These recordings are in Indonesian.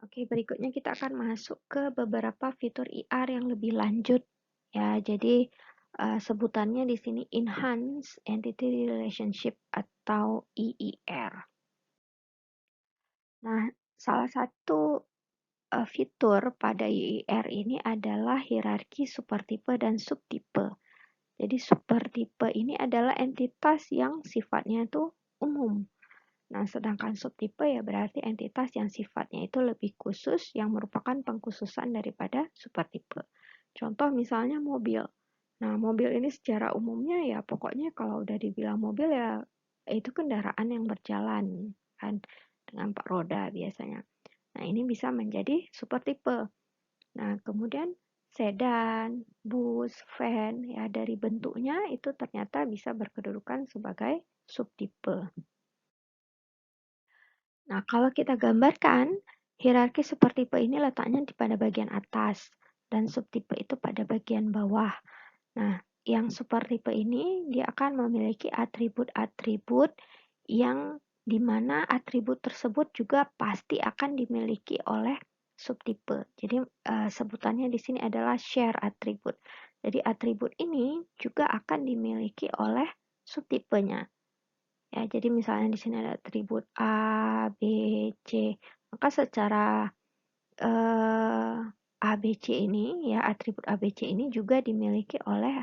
Oke, berikutnya kita akan masuk ke beberapa fitur IR yang lebih lanjut ya. Jadi sebutannya di sini Enhanced Entity Relationship atau EER. Nah, salah satu fitur pada EER ini adalah hierarki supertipe dan subtipe. Jadi supertipe ini adalah entitas yang sifatnya itu umum. Nah, sedangkan subtipe ya berarti entitas yang sifatnya itu lebih khusus yang merupakan pengkhususan daripada supertipe. Contoh misalnya mobil. Nah, mobil ini secara umumnya ya pokoknya kalau udah dibilang mobil ya itu kendaraan yang berjalan kan dengan 4 roda biasanya. Nah, ini bisa menjadi supertipe. Nah, kemudian sedan, bus, van ya dari bentuknya itu ternyata bisa berkedudukan sebagai subtipe. Nah, kalau kita gambarkan, hierarki supertipe ini letaknya pada bagian atas dan subtipe itu pada bagian bawah. Nah, yang supertipe ini dia akan memiliki atribut-atribut yang dimana atribut tersebut juga pasti akan dimiliki oleh subtipe. Jadi sebutannya di sini adalah share atribut. Jadi atribut ini juga akan dimiliki oleh subtipenya. Ya, jadi misalnya di sini ada atribut A, B, C. Maka secara A, B, C ini ya atribut A, B, C ini juga dimiliki oleh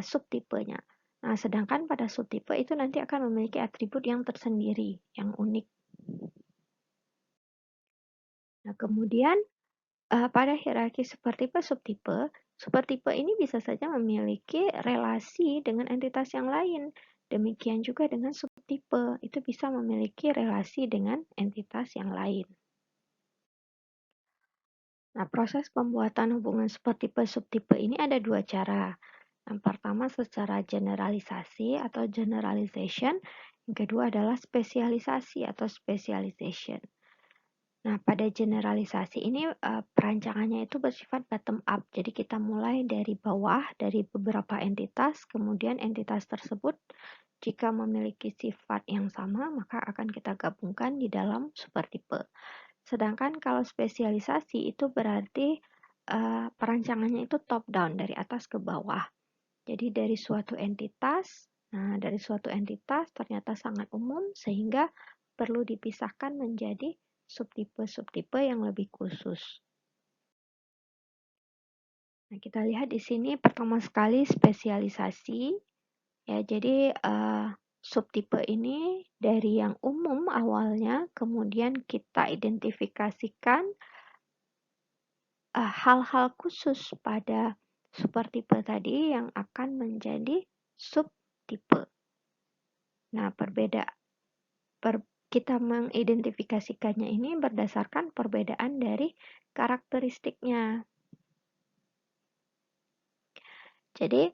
subtipenya. Nah, sedangkan pada subtipe itu nanti akan memiliki atribut yang tersendiri, yang unik. Nah, kemudian pada hierarki supertipe subtipe, supertipe ini bisa saja memiliki relasi dengan entitas yang lain. Demikian juga dengan subtipe, itu bisa memiliki relasi dengan entitas yang lain. Nah, proses pembuatan hubungan supertipe subtipe ini ada dua cara. Yang pertama secara generalisasi atau generalization, yang kedua adalah spesialisasi atau specialization. Nah, pada generalisasi ini perancangannya itu bersifat bottom up. Jadi kita mulai dari bawah, dari beberapa entitas, kemudian entitas tersebut jika memiliki sifat yang sama, maka akan kita gabungkan di dalam supertipe. Sedangkan kalau spesialisasi itu berarti perancangannya itu top down, dari atas ke bawah. Jadi dari suatu entitas, nah dari suatu entitas ternyata sangat umum sehingga perlu dipisahkan menjadi subtipe-subtipe yang lebih khusus. Nah, kita lihat di sini pertama sekali spesialisasi. Ya, jadi subtipe ini dari yang umum awalnya, kemudian kita identifikasikan hal-hal khusus pada supertipe tadi yang akan menjadi subtipe. Nah, kita mengidentifikasikannya ini berdasarkan perbedaan dari karakteristiknya. Jadi,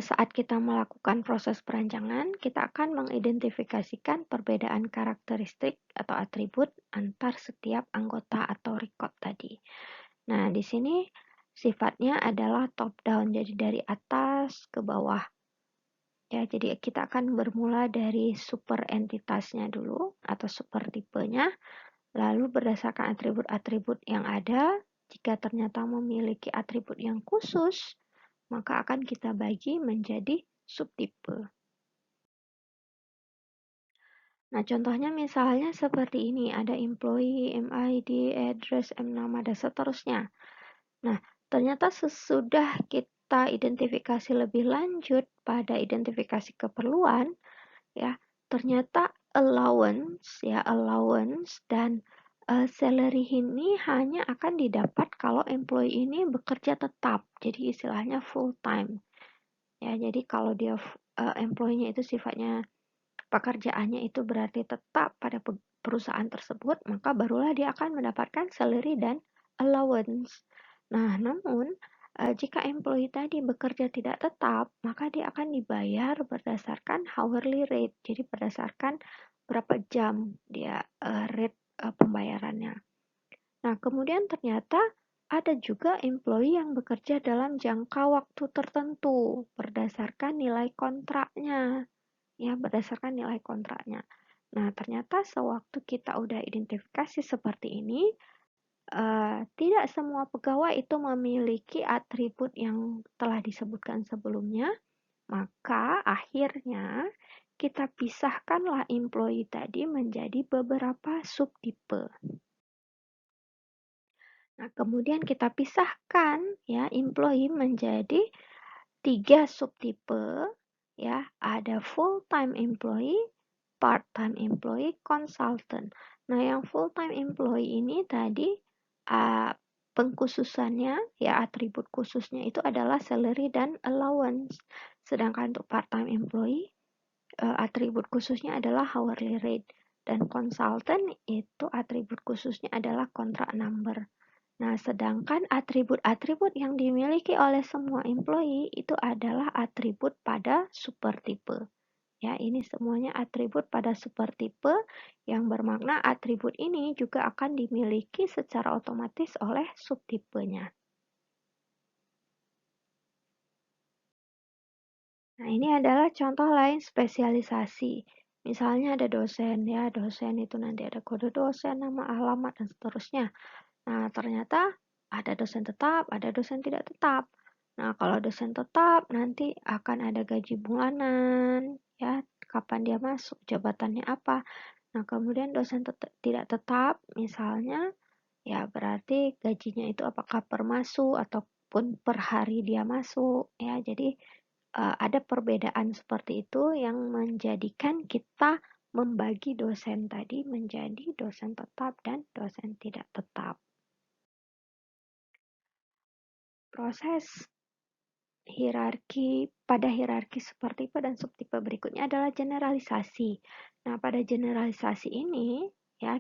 saat kita melakukan proses perancangan, kita akan mengidentifikasikan perbedaan karakteristik atau atribut antar setiap anggota atau record tadi. Nah, di sini sifatnya adalah top down, jadi dari atas ke bawah. Ya, jadi kita akan bermula dari super entitasnya dulu atau super tipenya, lalu berdasarkan atribut-atribut yang ada, jika ternyata memiliki atribut yang khusus, maka akan kita bagi menjadi subtipe. Nah, contohnya misalnya seperti ini, ada employee, MID, address, nama, dan seterusnya. Nah, ternyata sesudah kita identifikasi lebih lanjut pada identifikasi keperluan, ya, ternyata allowance dan salary ini hanya akan didapat kalau employee ini bekerja tetap. Jadi istilahnya full time. Ya, jadi kalau dia employee-nya itu sifatnya pekerjaannya itu berarti tetap pada perusahaan tersebut, maka barulah dia akan mendapatkan salary dan allowance. Nah, namun jika employee tadi bekerja tidak tetap, maka dia akan dibayar berdasarkan hourly rate. Jadi berdasarkan berapa jam dia rate pembayarannya. Nah, kemudian ternyata ada juga employee yang bekerja dalam jangka waktu tertentu berdasarkan nilai kontraknya. Ya, berdasarkan nilai kontraknya. Nah, ternyata sewaktu kita udah identifikasi seperti ini, tidak semua pegawai itu memiliki atribut yang telah disebutkan sebelumnya, maka akhirnya kita pisahkanlah employee tadi menjadi beberapa subtipe. Nah, kemudian kita pisahkan ya employee menjadi 3 subtipe ya, ada full-time employee, part-time employee, consultant. Nah, yang full-time employee ini tadi pengkhususannya ya atribut khususnya itu adalah salary dan allowance. Sedangkan untuk part-time employee atribut khususnya adalah hourly rate dan consultant itu atribut khususnya adalah contract number. Nah, sedangkan atribut-atribut yang dimiliki oleh semua employee itu adalah atribut pada supertipe. Ya, ini semuanya atribut pada supertipe yang bermakna atribut ini juga akan dimiliki secara otomatis oleh subtipenya. Nah, ini adalah contoh lain spesialisasi. Misalnya ada dosen ya, dosen itu nanti ada kode dosen, nama alamat dan seterusnya. Nah, ternyata ada dosen tetap, ada dosen tidak tetap. Nah, kalau dosen tetap nanti akan ada gaji bulanan, ya, kapan dia masuk, jabatannya apa. Nah, kemudian dosen tidak tetap, misalnya, ya berarti gajinya itu apakah per masuk ataupun per hari dia masuk, ya. Jadi ada perbedaan seperti itu yang menjadikan kita membagi dosen tadi menjadi dosen tetap dan dosen tidak tetap. Proses pada hierarki supertipe dan subtipe berikutnya adalah generalisasi. Nah, pada generalisasi ini ya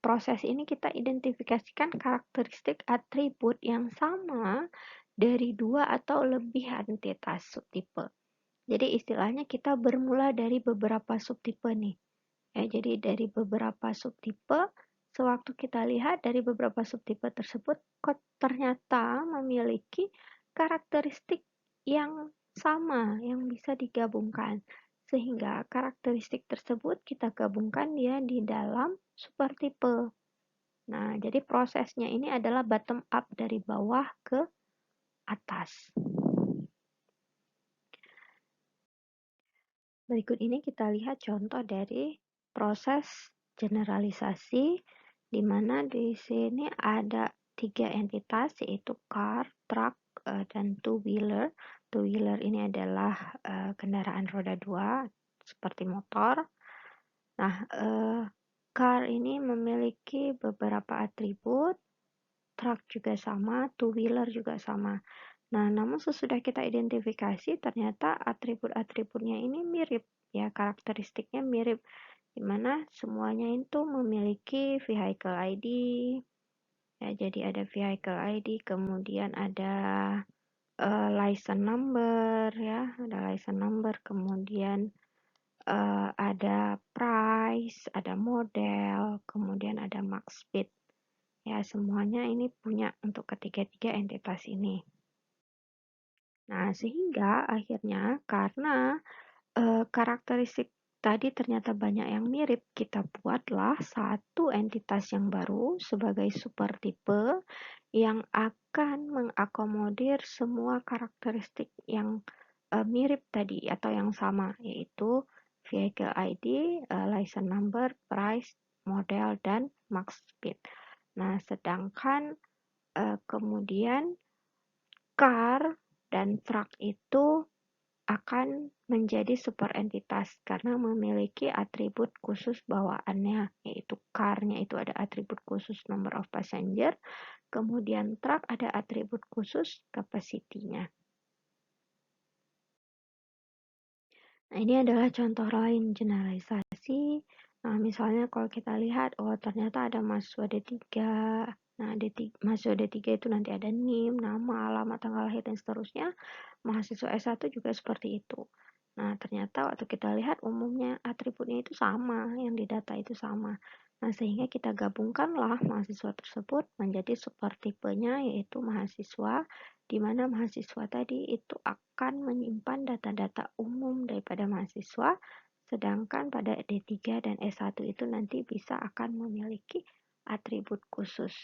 proses ini kita identifikasikan karakteristik atribut yang sama dari 2 atau lebih entitas subtipe. Jadi istilahnya kita bermula dari beberapa subtipe nih. Ya, jadi dari beberapa subtipe, sewaktu kita lihat dari beberapa subtipe tersebut, kok ternyata memiliki karakteristik yang sama, yang bisa digabungkan. Sehingga karakteristik tersebut kita gabungkan dia di dalam supertipe. Nah, jadi prosesnya ini adalah bottom up dari bawah ke atas. Berikut ini kita lihat contoh dari proses generalisasi di mana di sini ada 3 entitas yaitu car, truck, dan two-wheeler. Two-wheeler ini adalah kendaraan roda 2 seperti motor. Nah, car ini memiliki beberapa atribut, truck juga sama, two-wheeler juga sama. Nah, namun sesudah kita identifikasi ternyata atribut-atributnya ini mirip ya, karakteristiknya mirip di mana semuanya itu memiliki vehicle ID ya, jadi ada vehicle ID, kemudian ada license number ya, ada license number, kemudian ada price, ada model, kemudian ada max speed. Ya, semuanya ini punya untuk ketiga-tiga entitas ini. Nah, sehingga akhirnya karena karakteristik tadi ternyata banyak yang mirip, kita buatlah satu entitas yang baru sebagai supertipe yang akan mengakomodir semua karakteristik yang mirip tadi atau yang sama, yaitu vehicle ID, license number, price, model, dan max speed. Nah, sedangkan kemudian car dan truck itu akan menjadi superentitas karena memiliki atribut khusus bawaannya, yaitu car-nya itu ada atribut khusus number of passenger, kemudian truck ada atribut khusus capacity-nya. Nah, ini adalah contoh lain generalisasi. Nah, misalnya kalau kita lihat, oh ternyata ada mahasiswa D3. Nah, mahasiswa D3 itu nanti ada NIM, nama, alamat, tanggal lahir, dan seterusnya. Mahasiswa S1 juga seperti itu. Nah, ternyata waktu kita lihat umumnya atributnya itu sama, yang di data itu sama. Nah, sehingga kita gabungkanlah mahasiswa tersebut menjadi supertipenya, yaitu mahasiswa, di mana mahasiswa tadi itu akan menyimpan data-data umum daripada mahasiswa, sedangkan pada D3 dan S1 itu nanti bisa akan memiliki atribut khusus.